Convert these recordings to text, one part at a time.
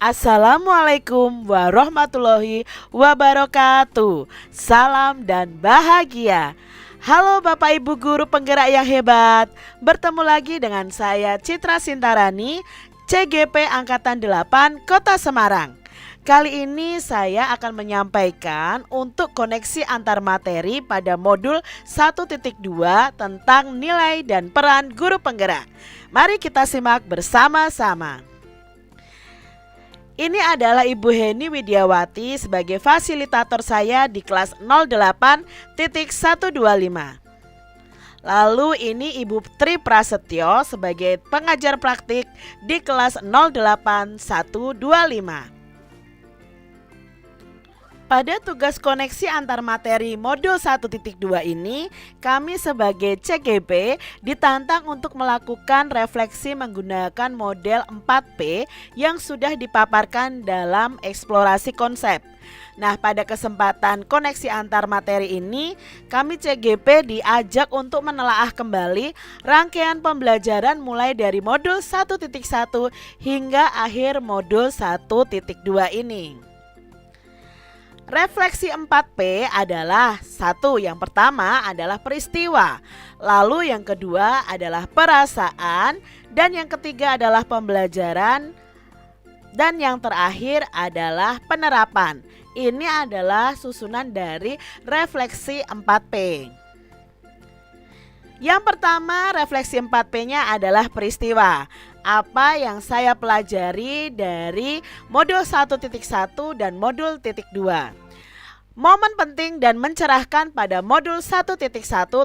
Assalamualaikum warahmatullahi wabarakatuh. Salam dan bahagia. Halo Bapak Ibu guru penggerak yang hebat. Bertemu lagi dengan saya Citra Sintarani, CGP Angkatan 8 Kota Semarang. Kali ini saya akan menyampaikan untuk koneksi antar materi pada modul 1.2 tentang nilai dan peran guru penggerak. Mari kita simak bersama-sama. Ini adalah Ibu Heni Widiawati sebagai fasilitator saya di kelas 08.125. Lalu ini Ibu Tri Prasetyo sebagai pengajar praktik di kelas 08125. Pada tugas koneksi antar materi modul 1.2 ini, kami sebagai CGP ditantang untuk melakukan refleksi menggunakan model 4P yang sudah dipaparkan dalam eksplorasi konsep. Nah, pada kesempatan koneksi antar materi ini, kami CGP diajak untuk menelaah kembali rangkaian pembelajaran mulai dari modul 1.1 hingga akhir modul 1.2 ini. Refleksi 4P adalah yang pertama adalah peristiwa, lalu yang kedua adalah perasaan, dan yang ketiga adalah pembelajaran, dan yang terakhir adalah penerapan. Ini adalah susunan dari refleksi 4P. Yang pertama, refleksi 4P-nya adalah peristiwa. Apa yang saya pelajari dari modul 1.1 dan modul 2. Momen penting dan mencerahkan pada modul 1.1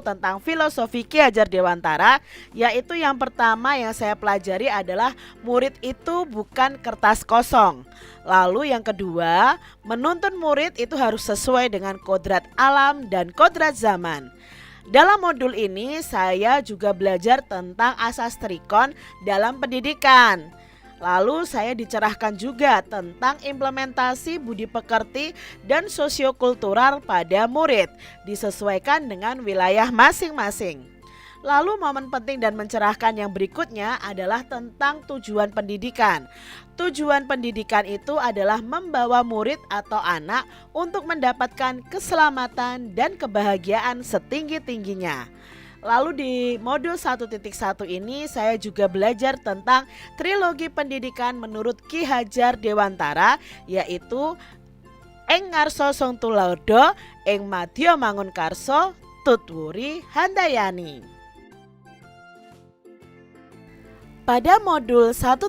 tentang filosofi Ki Hajar Dewantara, yaitu yang pertama yang saya pelajari adalah murid itu bukan kertas kosong. Lalu yang kedua, menuntun murid itu harus sesuai dengan kodrat alam dan kodrat zaman. Dalam modul ini saya juga belajar tentang asas trikon dalam pendidikan. Lalu saya dicerahkan juga tentang implementasi budi pekerti dan sosiokultural pada murid, disesuaikan dengan wilayah masing-masing. Lalu momen penting dan mencerahkan yang berikutnya adalah tentang tujuan pendidikan. Tujuan pendidikan itu adalah membawa murid atau anak untuk mendapatkan keselamatan dan kebahagiaan setinggi-tingginya. Lalu di modul 1.1 ini saya juga belajar tentang trilogi pendidikan menurut Ki Hajar Dewantara, yaitu Ing Ngarso Song Tuladha, Ing Madya Mangun Karso, Tutwuri Handayani. Pada modul 1.2,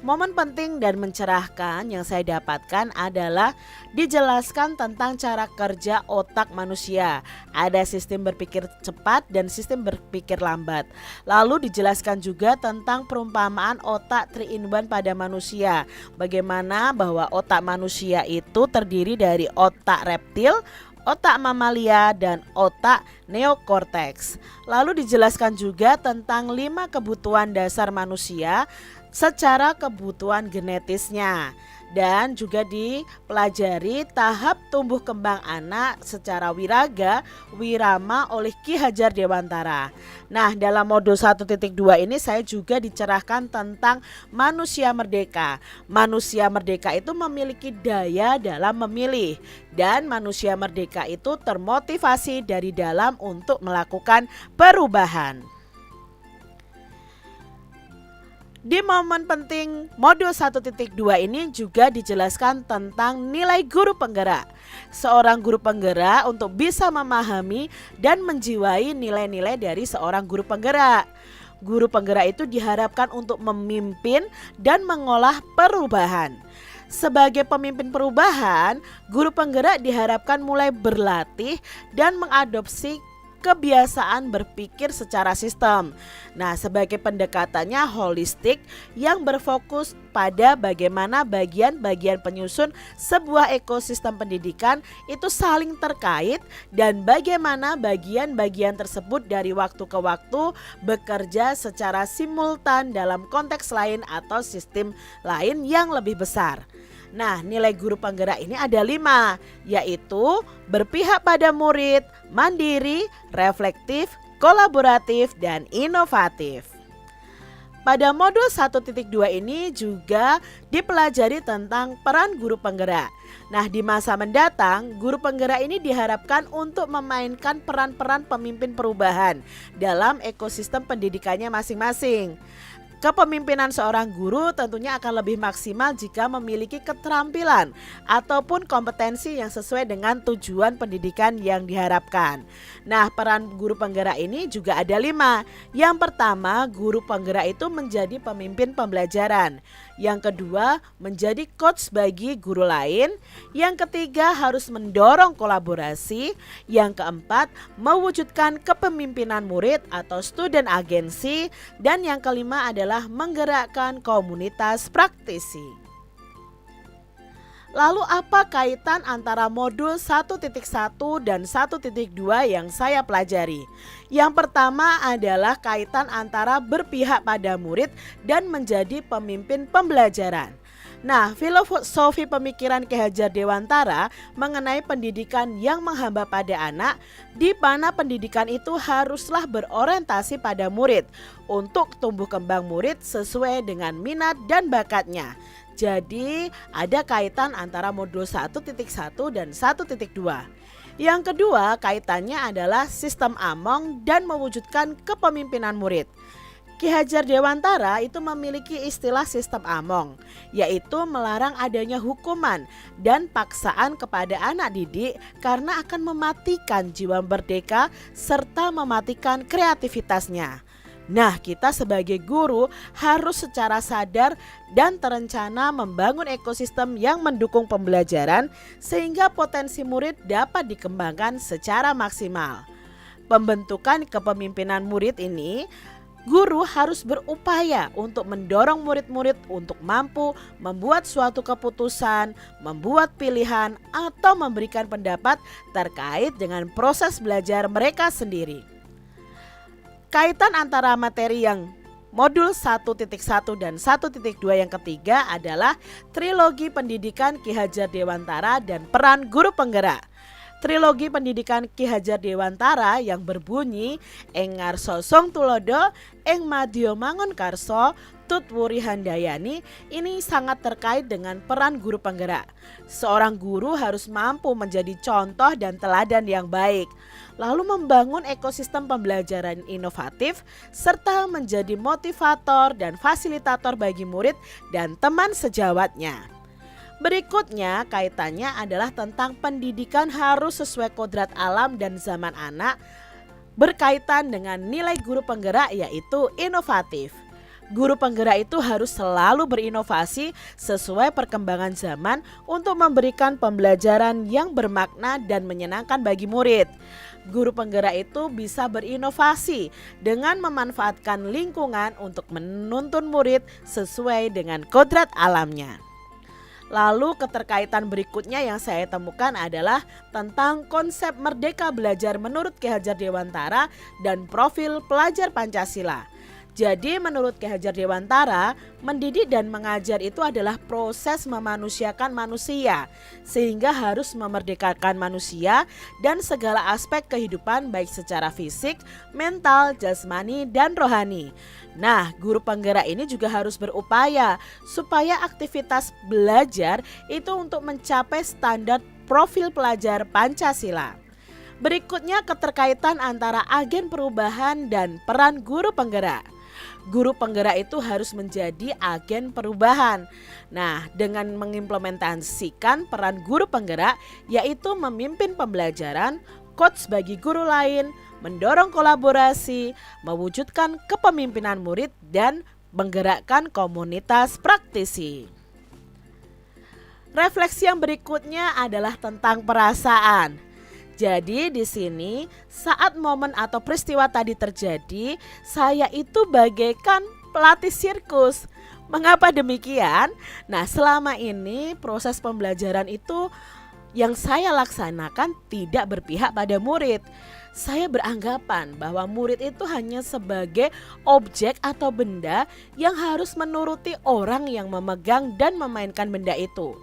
momen penting dan mencerahkan yang saya dapatkan adalah dijelaskan tentang cara kerja otak manusia. Ada sistem berpikir cepat dan sistem berpikir lambat. Lalu dijelaskan juga tentang perumpamaan otak 3-in-1 pada manusia. Bagaimana bahwa otak manusia itu terdiri dari otak reptil, otak mamalia, dan otak neokorteks. Lalu dijelaskan juga tentang 5 kebutuhan dasar manusia secara kebutuhan genetisnya. Dan juga dipelajari tahap tumbuh kembang anak secara wiraga, wirama oleh Ki Hajar Dewantara. Nah, dalam modul 1.2 ini saya juga dicerahkan tentang manusia merdeka. Manusia merdeka itu memiliki daya dalam memilih, dan manusia merdeka itu termotivasi dari dalam untuk melakukan perubahan. Di momen penting modul 1.2 ini juga dijelaskan tentang nilai guru penggerak. Seorang guru penggerak untuk bisa memahami dan menjiwai nilai-nilai dari seorang guru penggerak. Guru penggerak itu diharapkan untuk memimpin dan mengolah perubahan. Sebagai pemimpin perubahan, guru penggerak diharapkan mulai berlatih dan mengadopsi kebiasaan berpikir secara sistem. Nah, sebagai pendekatannya holistik yang berfokus pada bagaimana bagian-bagian penyusun sebuah ekosistem pendidikan itu saling terkait dan bagaimana bagian-bagian tersebut dari waktu ke waktu bekerja secara simultan dalam konteks lain atau sistem lain yang lebih besar. Nah, nilai guru penggerak ini ada 5, yaitu berpihak pada murid, mandiri, reflektif, kolaboratif, dan inovatif. Pada modul 1.2 ini juga dipelajari tentang peran guru penggerak. Nah, di masa mendatang, guru penggerak ini diharapkan untuk memainkan peran-peran pemimpin perubahan dalam ekosistem pendidikannya masing-masing. Kepemimpinan seorang guru tentunya akan lebih maksimal jika memiliki keterampilan ataupun kompetensi yang sesuai dengan tujuan pendidikan yang diharapkan. Nah, peran guru penggerak ini juga ada 5. Yang pertama, guru penggerak itu menjadi pemimpin pembelajaran. Yang kedua, menjadi coach bagi guru lain. Yang ketiga, harus mendorong kolaborasi. Yang keempat, mewujudkan kepemimpinan murid atau student agency. Dan yang kelima adalah menggerakkan komunitas praktisi. Lalu apa kaitan antara modul 1.1 dan 1.2 yang saya pelajari? Yang pertama adalah kaitan antara berpihak pada murid dan menjadi pemimpin pembelajaran. Nah, filosofi pemikiran Ki Hajar Dewantara mengenai pendidikan yang menghamba pada anak, di mana pendidikan itu haruslah berorientasi pada murid untuk tumbuh kembang murid sesuai dengan minat dan bakatnya. Jadi, ada kaitan antara modul 1.1 dan 1.2. Yang kedua, kaitannya adalah sistem Among dan mewujudkan kepemimpinan murid. Ki Hajar Dewantara itu memiliki istilah sistem Among, yaitu melarang adanya hukuman dan paksaan kepada anak didik karena akan mematikan jiwa merdeka serta mematikan kreativitasnya. Nah, kita sebagai guru harus secara sadar dan terencana membangun ekosistem yang mendukung pembelajaran sehingga potensi murid dapat dikembangkan secara maksimal. Pembentukan kepemimpinan murid ini, guru harus berupaya untuk mendorong murid-murid untuk mampu membuat suatu keputusan, membuat pilihan, atau memberikan pendapat terkait dengan proses belajar mereka sendiri. Kaitan antara materi yang modul 1.1 dan 1.2 yang ketiga adalah trilogi pendidikan Ki Hajar Dewantara dan peran guru penggerak. Trilogi pendidikan Ki Hajar Dewantara yang berbunyi Ing ngarsa sung tulodo, ing madya mangun karsa, tut wuri handayani, ini sangat terkait dengan peran guru penggerak. Seorang guru harus mampu menjadi contoh dan teladan yang baik, lalu membangun ekosistem pembelajaran inovatif, serta menjadi motivator dan fasilitator bagi murid dan teman sejawatnya. Berikutnya kaitannya adalah tentang pendidikan harus sesuai kodrat alam dan zaman anak, berkaitan dengan nilai guru penggerak yaitu inovatif. Guru penggerak itu harus selalu berinovasi sesuai perkembangan zaman untuk memberikan pembelajaran yang bermakna dan menyenangkan bagi murid. Guru penggerak itu bisa berinovasi dengan memanfaatkan lingkungan untuk menuntun murid sesuai dengan kodrat alamnya. Lalu keterkaitan berikutnya yang saya temukan adalah tentang konsep merdeka belajar menurut Ki Hajar Dewantara dan profil pelajar Pancasila. Jadi menurut Ki Hajar Dewantara, mendidik dan mengajar itu adalah proses memanusiakan manusia, sehingga harus memerdekakan manusia dan segala aspek kehidupan baik secara fisik, mental, jasmani, dan rohani. Nah, guru penggerak ini juga harus berupaya supaya aktivitas belajar itu untuk mencapai standar profil pelajar Pancasila. Berikutnya keterkaitan antara agen perubahan dan peran guru penggerak. Guru penggerak itu harus menjadi agen perubahan. Nah, dengan mengimplementasikan peran guru penggerak yaitu memimpin pembelajaran, coach bagi guru lain, mendorong kolaborasi, mewujudkan kepemimpinan murid, dan menggerakkan komunitas praktisi. Refleksi yang berikutnya adalah tentang perasaan. Jadi di sini saat momen atau peristiwa tadi terjadi, saya itu bagaikan pelatih sirkus. Mengapa demikian? Nah, selama ini proses pembelajaran itu yang saya laksanakan tidak berpihak pada murid. Saya beranggapan bahwa murid itu hanya sebagai objek atau benda yang harus menuruti orang yang memegang dan memainkan benda itu.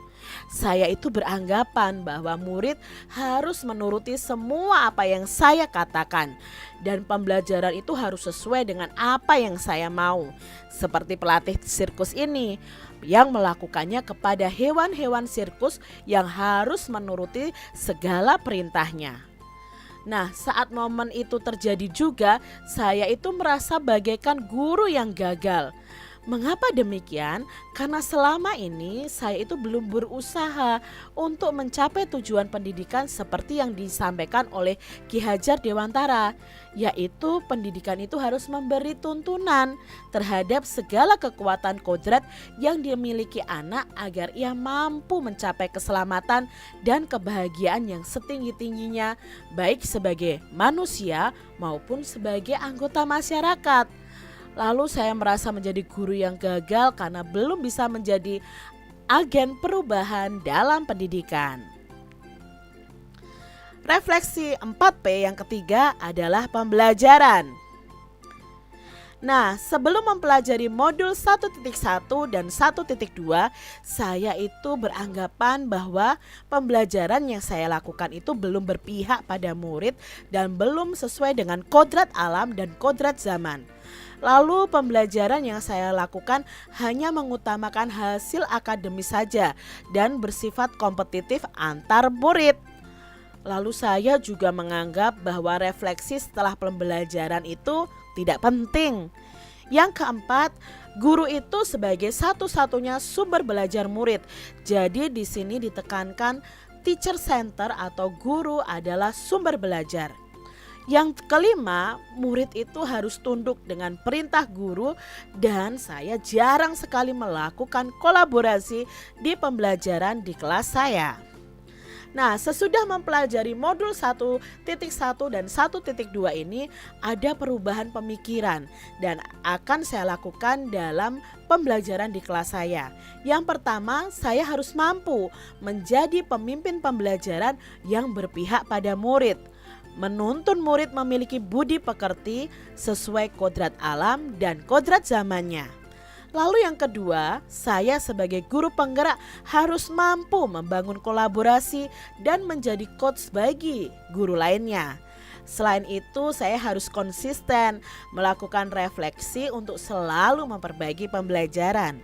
Saya itu beranggapan bahwa murid harus menuruti semua apa yang saya katakan, dan pembelajaran itu harus sesuai dengan apa yang saya mau. Seperti pelatih sirkus ini yang melakukannya kepada hewan-hewan sirkus yang harus menuruti segala perintahnya. Nah, saat momen itu terjadi juga, saya itu merasa bagaikan guru yang gagal. Mengapa demikian? Karena selama ini saya itu belum berusaha untuk mencapai tujuan pendidikan seperti yang disampaikan oleh Ki Hajar Dewantara, yaitu pendidikan itu harus memberi tuntunan terhadap segala kekuatan kodrat yang dimiliki anak agar ia mampu mencapai keselamatan dan kebahagiaan yang setinggi-tingginya, baik sebagai manusia maupun sebagai anggota masyarakat. Lalu saya merasa menjadi guru yang gagal karena belum bisa menjadi agen perubahan dalam pendidikan. Refleksi 4P yang ketiga adalah pembelajaran. Nah, sebelum mempelajari modul 1.1 dan 1.2, saya itu beranggapan bahwa pembelajaran yang saya lakukan itu belum berpihak pada murid dan belum sesuai dengan kodrat alam dan kodrat zaman. Lalu pembelajaran yang saya lakukan hanya mengutamakan hasil akademis saja dan bersifat kompetitif antar murid. Lalu saya juga menganggap bahwa refleksi setelah pembelajaran itu tidak penting. Yang keempat, guru itu sebagai satu-satunya sumber belajar murid. Jadi di sini ditekankan teacher center atau guru adalah sumber belajar. Yang kelima, murid itu harus tunduk dengan perintah guru dan saya jarang sekali melakukan kolaborasi di pembelajaran di kelas saya. Nah, sesudah mempelajari modul 1.1 dan 1.2 ini ada perubahan pemikiran dan akan saya lakukan dalam pembelajaran di kelas saya. Yang pertama, saya harus mampu menjadi pemimpin pembelajaran yang berpihak pada murid, menuntun murid memiliki budi pekerti sesuai kodrat alam dan kodrat zamannya. Lalu yang kedua, saya sebagai guru penggerak harus mampu membangun kolaborasi dan menjadi coach bagi guru lainnya. Selain itu, saya harus konsisten melakukan refleksi untuk selalu memperbaiki pembelajaran.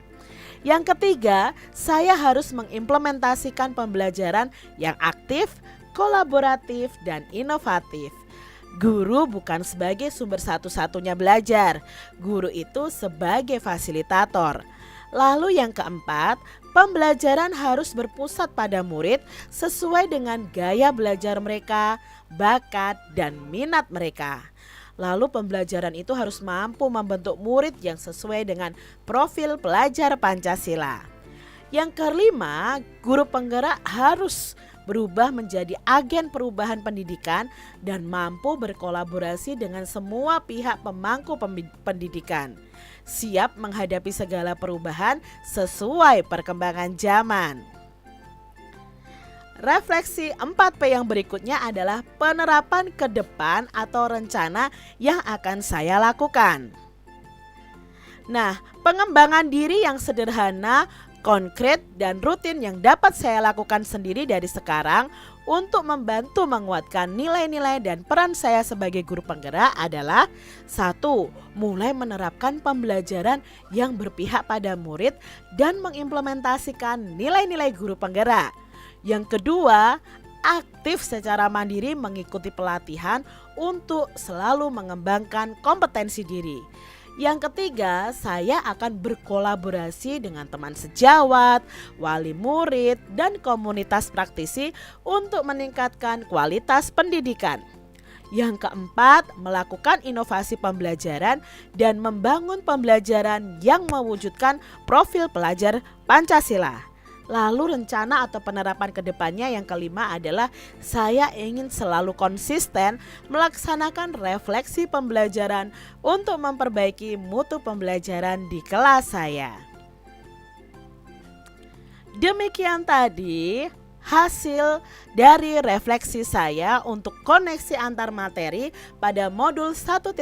Yang ketiga, saya harus mengimplementasikan pembelajaran yang aktif, kolaboratif, dan inovatif. Guru bukan sebagai sumber satu-satunya belajar, guru itu sebagai fasilitator. Lalu yang keempat, pembelajaran harus berpusat pada murid sesuai dengan gaya belajar mereka, bakat, dan minat mereka. Lalu pembelajaran itu harus mampu membentuk murid yang sesuai dengan profil pelajar Pancasila. Yang kelima, guru penggerak harus berubah menjadi agen perubahan pendidikan dan mampu berkolaborasi dengan semua pihak pemangku pendidikan, siap menghadapi segala perubahan sesuai perkembangan zaman. Refleksi 4P yang berikutnya adalah penerapan ke depan atau rencana yang akan saya lakukan. Nah, pengembangan diri yang sederhana, konkret, dan rutin yang dapat saya lakukan sendiri dari sekarang untuk membantu menguatkan nilai-nilai dan peran saya sebagai guru penggerak adalah 1. Mulai menerapkan pembelajaran yang berpihak pada murid dan mengimplementasikan nilai-nilai guru penggerak. Yang kedua, aktif secara mandiri mengikuti pelatihan untuk selalu mengembangkan kompetensi diri. Yang ketiga, saya akan berkolaborasi dengan teman sejawat, wali murid, dan komunitas praktisi untuk meningkatkan kualitas pendidikan. Yang keempat, melakukan inovasi pembelajaran dan membangun pembelajaran yang mewujudkan profil pelajar Pancasila. Lalu rencana atau penerapan kedepannya yang kelima adalah saya ingin selalu konsisten melaksanakan refleksi pembelajaran untuk memperbaiki mutu pembelajaran di kelas saya. Demikian tadi hasil dari refleksi saya untuk koneksi antar materi pada modul 1.2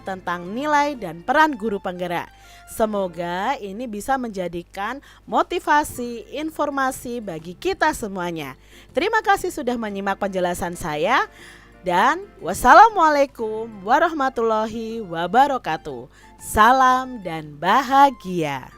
tentang nilai dan peran guru penggerak. Semoga ini bisa menjadikan motivasi, informasi bagi kita semuanya. Terima kasih sudah menyimak penjelasan saya dan wassalamualaikum warahmatullahi wabarakatuh. Salam dan bahagia.